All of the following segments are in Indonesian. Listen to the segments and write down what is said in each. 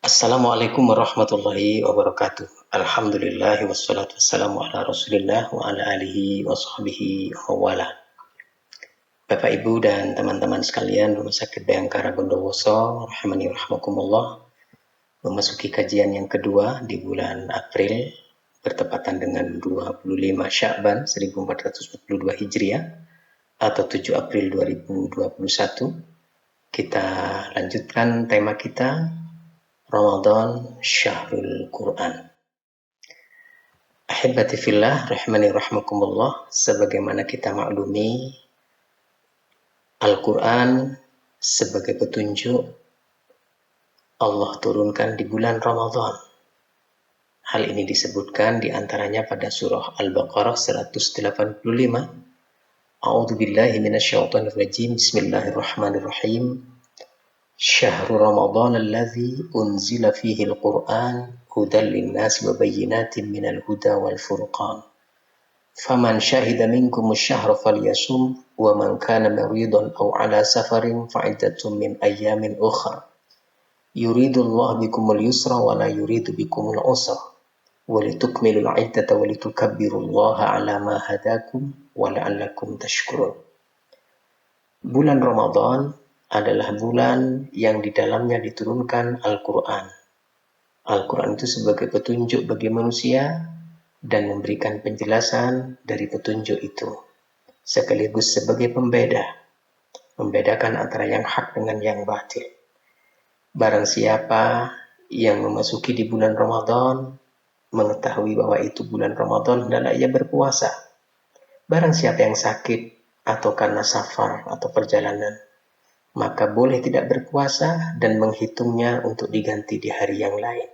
Assalamualaikum warahmatullahi wabarakatuh. Alhamdulillah wassalatu wassalamu ala Rasulillah wa ala alihi wa sahbihi wa wala. Bapak Ibu dan teman-teman sekalian Rumah Sakit Bayangkara Bondowoso, rahimani rahmakumullah. Memasuki kajian yang kedua di bulan April bertepatan dengan 25 Sya'ban 1442 Hijriah atau 7 April 2021. Kita lanjutkan tema kita, Ramadan Syahrul Quran. Ahibati fillah, rahimani rahmakumullah. Sebagaimana kita maklumi, Al-Quran sebagai petunjuk Allah turunkan di bulan Ramadan. Hal ini disebutkan diantaranya pada surah Al-Baqarah 185. A'udzu billahi minasyaitonir rajim. Bismillahirrahmanirrahim. Syahrul Ramadan alladzi unzila fihi al-Qur'an hudan lin-nasi wa bayyinatin minal huda wal furqan. Faman syahida minkum asy-syahra falyasum wa man kana maridan aw 'ala safarin fa'iddatun min ayyamin ukhra. Yuridullahu bikumul yusra wa la yuridu bikumul usra wa litukmilul 'iddata wa litukabbirullaha 'ala ma hadakum wa la'allakum tashkurun. Bulan Ramadan adalah bulan yang di dalamnya diturunkan Al-Quran. Al-Quran itu sebagai petunjuk bagi manusia dan memberikan penjelasan dari petunjuk itu, sekaligus sebagai pembeda, membedakan antara yang hak dengan yang batil. Barang siapa yang memasuki di bulan Ramadan, mengetahui bahwa itu bulan Ramadan, hendaklah ia berpuasa. Barang siapa yang sakit atau karena safar atau perjalanan, maka boleh tidak berpuasa dan menghitungnya untuk diganti di hari yang lain.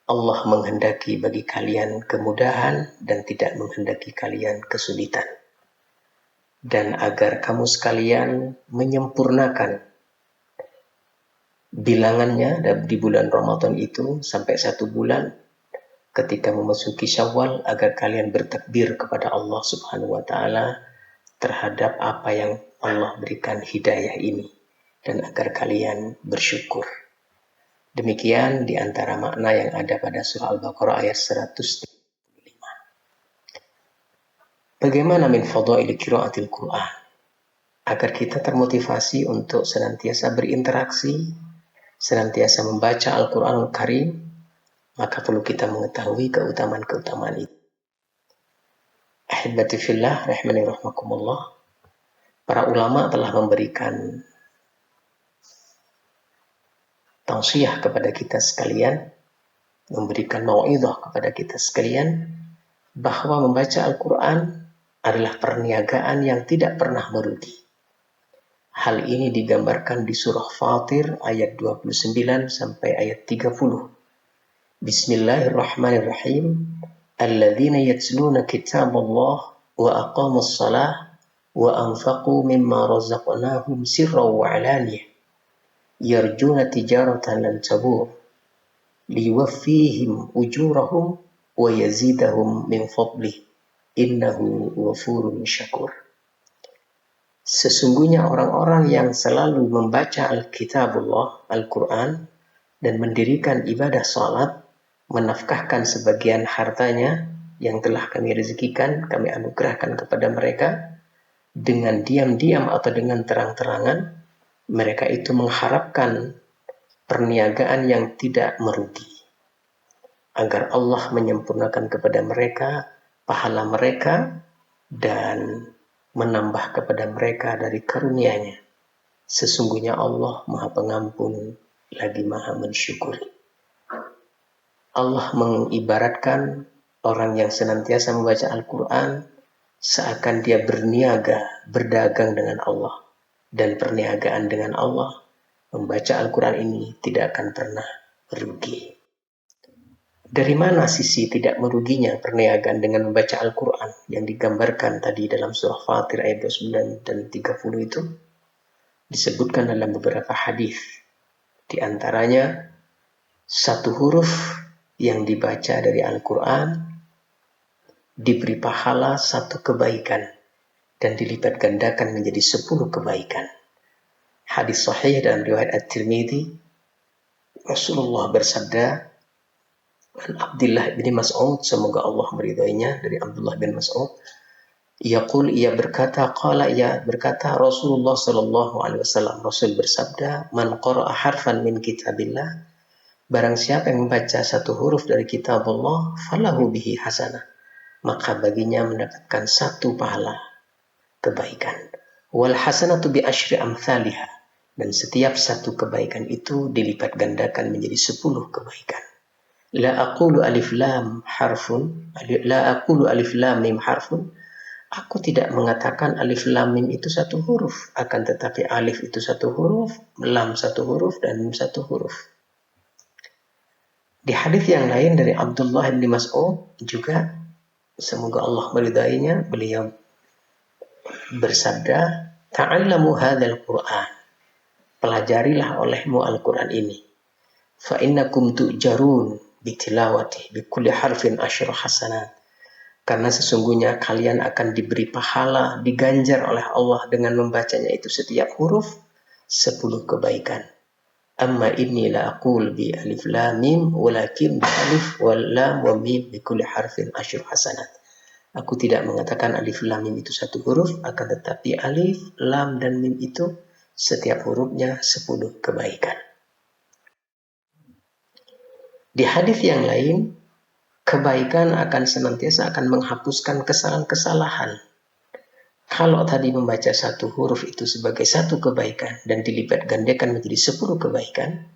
Allah menghendaki bagi kalian kemudahan dan tidak menghendaki kalian kesulitan. Dan agar kamu sekalian menyempurnakan bilangannya di bulan Ramadan itu sampai 1 bulan ketika memasuki Syawal, agar kalian bertakbir kepada Allah Subhanahu wa Ta'ala terhadap apa yang Allah berikan hidayah ini, dan agar kalian bersyukur. Demikian di antara makna yang ada pada surah Al-Baqarah ayat 135. Bagaimana min fadaili qiraatil Quran? Agar kita termotivasi untuk senantiasa berinteraksi, senantiasa membaca Al-Quranul Karim, maka perlu kita mengetahui keutamaan-keutamaan itu. Ahibati fillah, rahimani rahmakumullah. Para ulama telah memberikan tausiah kepada kita sekalian, memberikan mau'izah kepada kita sekalian, bahwa membaca Al-Quran adalah perniagaan yang tidak pernah merugi. Hal ini digambarkan di surah Fatir ayat 29 sampai ayat 30. Bismillahirrahmanirrahim. Alladzina yatluna kitaballah wa aqamus salah wa anfaqu mimma razaqnahum sirran wa 'alaniyah yarjuna tijaratan lan tabur liwaffihim ujurahum wa yazidahum min fadlih innahu ghafurun syakur. Sesungguhnya orang-orang yang selalu membaca Alkitabullah, Al-Quran, dan mendirikan ibadah salat, menafkahkan sebagian hartanya yang telah kami rezekikan, kami anugerahkan kepada mereka, dengan diam-diam atau dengan terang-terangan, mereka itu mengharapkan perniagaan yang tidak merugi, agar Allah menyempurnakan kepada mereka pahala mereka dan menambah kepada mereka dari karunia-Nya. Sesungguhnya Allah Maha Pengampun lagi Maha Mensyukuri. Allah mengibaratkan orang yang senantiasa membaca Al-Quran seakan dia berniaga, berdagang dengan Allah. Dan perniagaan dengan Allah, membaca Al-Quran ini tidak akan pernah merugi. Dari mana sisi tidak meruginya perniagaan dengan membaca Al-Quran yang digambarkan tadi dalam surah Fatir ayat 29 dan 30 itu? Disebutkan dalam beberapa hadis. Di antaranya, satu huruf yang dibaca dari Al-Quran diberi pahala 1 kebaikan dan dilipat gandakan menjadi 10 kebaikan. Hadis sahih dalam riwayat At-Tirmidzi Rasulullah bersabda, an Abdullah bin Mas'ud, semoga Allah meridainya, dari Abdullah bin Mas'ud, yaqul, ia berkata Rasulullah sallallahu alaihi wasallam, Rasul bersabda, man qara'a harfan min kitabillah, barang siapa yang membaca satu huruf dari kitab Allah, falahu bihi hasanah, maka baginya mendapatkan satu pahala kebaikan. Wal hasanatu bi asyri amthaliha, dan setiap satu kebaikan itu dilipat gandakan menjadi 10 kebaikan. La aqulu alif lam harfun, la aqulu alif lam mim harfun, aku tidak mengatakan alif lam mim itu satu huruf, akan tetapi alif itu satu huruf, lam satu huruf, dan mim satu huruf. Di hadis yang lain dari Abdullah bin Mas'ud juga, semoga Allah meridainya, beliau bersabda, ta'allamu hadzal Qur'an, pelajarilah olehmu Al-Quran ini. Fa innakum tu'jarun bitilawati bi kulli harfin asyru hasanat, karena sesungguhnya kalian akan diberi pahala, diganjar oleh Allah dengan membacanya itu setiap huruf 10 kebaikan. Amma inni la aqul bi alif lam mim walakin bi alif wal lam wa mim bi kulli harfin asyru hasanat. Aku tidak mengatakan alif lam mim itu satu huruf, akan tetapi alif, lam, dan mim itu setiap hurufnya 10 kebaikan. Di hadis yang lain, kebaikan akan senantiasa akan menghapuskan kesalahan-kesalahan. Kalau tadi membaca satu huruf itu sebagai satu kebaikan dan dilipat gandakan menjadi 10 kebaikan,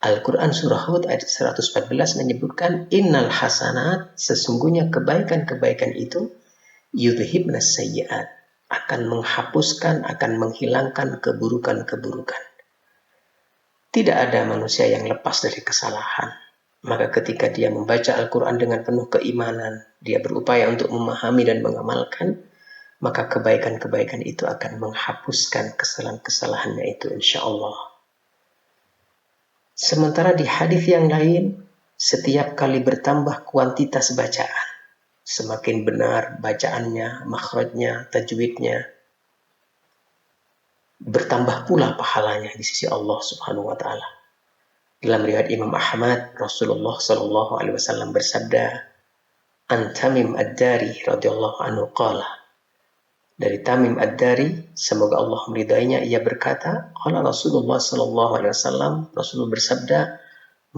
Al-Quran Surah Hud ayat 114 menyebutkan, innal hasanat, sesungguhnya kebaikan-kebaikan itu, yudhibnas sayyi'at, akan menghapuskan, akan menghilangkan keburukan-keburukan. Tidak ada manusia yang lepas dari kesalahan. Maka ketika dia membaca Al-Quran dengan penuh keimanan, dia berupaya untuk memahami dan mengamalkan, maka kebaikan-kebaikan itu akan menghapuskan kesalahan-kesalahannya itu, insya Allah. Sementara di hadis yang lain, setiap kali bertambah kuantitas bacaan, semakin benar bacaannya, makhrajnya, tajwidnya, bertambah pula pahalanya di sisi Allah Subhanahu wa taala. Dalam riwayat Imam Ahmad, Rasulullah sallallahu alaihi wasallam bersabda, an Tamim ad-Dari radhiyallahu anhu qala, dari Tamim ad-Dari, semoga Allah meridainya, ia berkata, qala Rasulullah sallallahu alaihi wasallam, Rasul bersabda,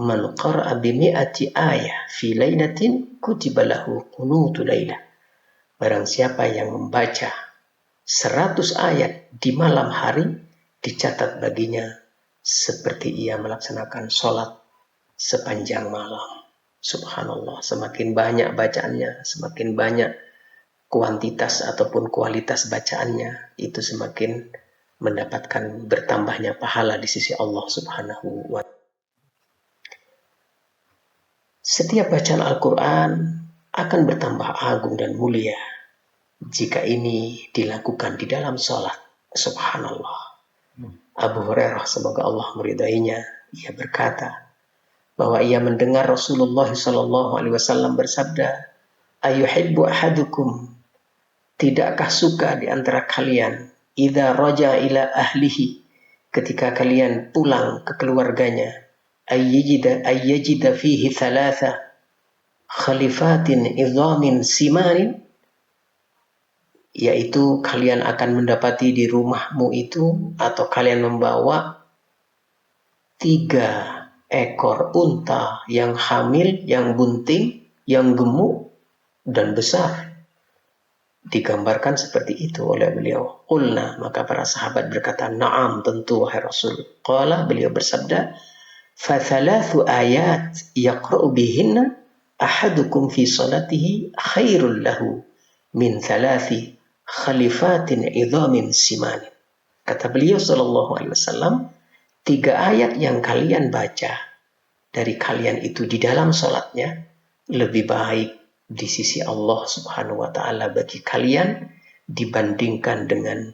man qara'a bi mi'ati ayah fi lailatin kutiba lahu qunutu lailah. Barang siapa yang membaca 100 ayat di malam hari, dicatat baginya seperti ia melaksanakan sholat sepanjang malam. Subhanallah, semakin banyak bacaannya, semakin banyak kuantitas ataupun kualitas bacaannya, itu semakin mendapatkan bertambahnya pahala di sisi Allah Subhanahu wa ta'ala. Setiap bacaan Al-Quran akan bertambah agung dan mulia jika ini dilakukan di dalam sholat. Subhanallah. Abu Hurairah, semoga Allah meridainya, ia berkata bahwa ia mendengar Rasulullah SAW bersabda, ayuhibbu ahadukum, tidakkah suka di antara kalian, idza raja ila ahlihi, ketika kalian pulang ke keluarganya, ayyajida fihi thalatha khalifatin idhamin simanin, yaitu kalian akan mendapati di rumahmu itu, atau kalian membawa 3 ekor unta yang hamil, yang bunting, yang gemuk dan besar. Digambarkan seperti itu oleh beliau. Qulna, maka para sahabat berkata, na'am, tentu wahai Rasul. Qala, beliau bersabda, fa thalathu ayat yaqra'u bihinna ahadukum fi salatihi khairul lahu min thalathi khalifatin idhamin simanin. Kata beliau sallallahu alaihi wasallam, 3 ayat yang kalian baca dari kalian itu di dalam salatnya lebih baik di sisi Allah Subhanahu wa taala bagi kalian dibandingkan dengan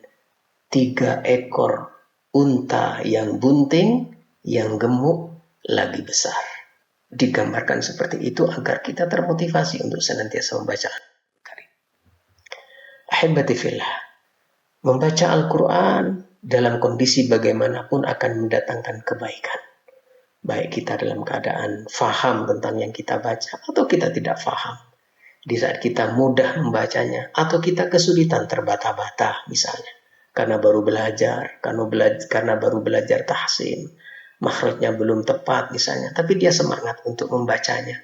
3 ekor unta yang bunting, yang gemuk lagi besar. Digambarkan seperti itu agar kita termotivasi untuk senantiasa membaca Al-Quran. Ahibati fillah, membaca Al-Quran dalam kondisi bagaimanapun akan mendatangkan kebaikan. Baik kita dalam keadaan faham tentang yang kita baca atau kita tidak faham. Di saat kita mudah membacanya atau kita kesulitan terbata-bata misalnya. Karena baru belajar, karena baru belajar tahsin, makhrajnya belum tepat misalnya, tapi dia semangat untuk membacanya.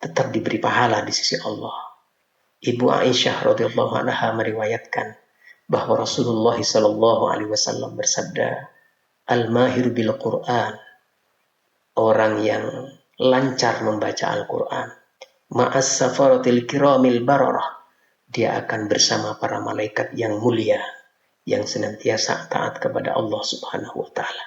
Tetap diberi pahala di sisi Allah. Ibu Aisyah radhiyallahu anha meriwayatkan bahwa Rasulullah sallallahu alaihi wasallam bersabda, "Al-mahir bil Qur'an," orang yang lancar membaca Al-Quran, ma'as safaratil kiramil bararah, dia akan bersama para malaikat yang mulia, yang senantiasa taat kepada Allah subhanahu wa ta'ala.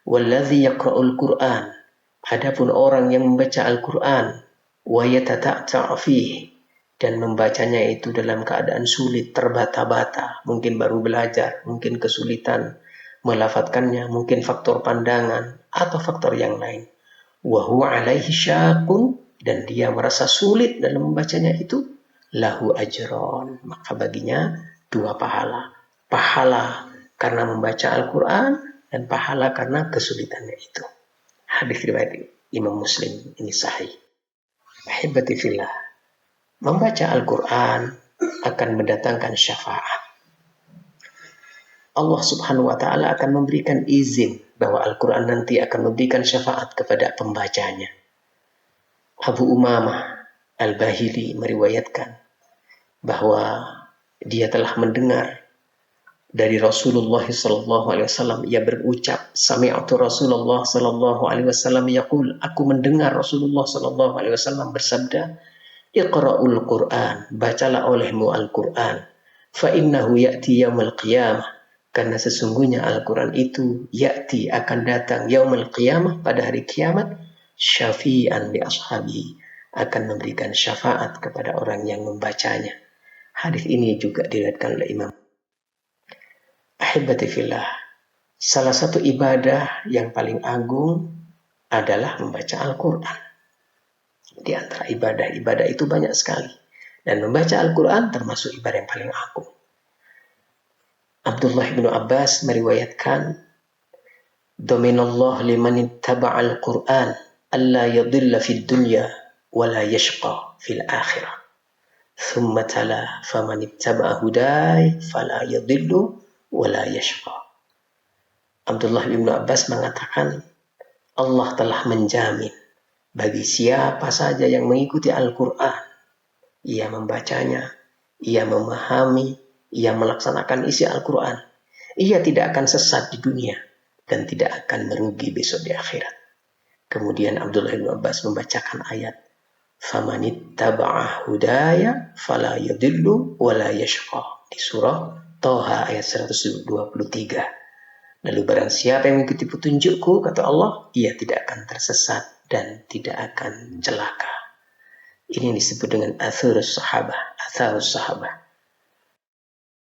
Walladhi yaqra'ul Qur'an, adapun orang yang membaca Al-Quran, wa yatata'ta' fihi, dan membacanya itu dalam keadaan sulit, terbata-bata, mungkin baru belajar, mungkin kesulitan melafadzkannya, mungkin faktor pandangan atau faktor yang lain. Wa huwa alaihi syaqun, dan dia merasa sulit dalam membacanya itu, lahu ajron, maka baginya 2 pahala. Pahala karena membaca Al-Quran dan pahala karena kesulitannya itu. Hadis riwayat Imam Muslim, ini sahih. Ahibati fillah, membaca Al-Quran akan mendatangkan syafaat. Allah subhanahu wa ta'ala akan memberikan izin bahwa Al-Quran nanti akan memberikan syafaat kepada pembacanya. Abu Umamah Al-Bahili meriwayatkan bahwa dia telah mendengar dari Rasulullah sallallahu alaihi wasallam, ia berucap, sami'tu Rasulullah sallallahu alaihi wasallam yaqul, aku mendengar Rasulullah sallallahu alaihi wasallam bersabda, iqra'ul Qur'an, bacalah olehmu Al-Quran, fa innahu ya'ti yaumil qiyamah, karena sesungguhnya Al-Quran itu ya'ti, akan datang, yaumil qiyamah, pada hari kiamat, syafi'an li ashabi, akan memberikan syafaat kepada orang yang membacanya. Hadis ini juga diriwayatkan oleh Imam. Ahibati fillah, salah satu ibadah yang paling agung adalah membaca Al-Quran. Di antara ibadah itu banyak sekali, dan membaca Al-Quran termasuk ibadah yang paling agung. Abdullah bin Abbas meriwayatkan, Dominallah liman ittaba'al Qur'an alla yadilla fid dunya wa la yashqa fil akhirah. Thumma tala faman ittaba'a hudai fala yadillu wa la yashqa. Abdullah bin Abbas mengatakan, Allah telah menjamin bagi siapa saja yang mengikuti Al-Quran, ia membacanya, ia memahami, ia melaksanakan isi Al-Quran, ia tidak akan sesat di dunia dan tidak akan merugi besok di akhirat. Kemudian Abdullah bin Abbas membacakan ayat, famanittaba'a hudaya fala yadillu wa la yashqa, di surah Toha ayat 123. Lalu barang siapa yang mengikuti petunjukku, kata Allah, ia tidak akan tersesat dan tidak akan celaka. Ini disebut dengan atharus sahabah.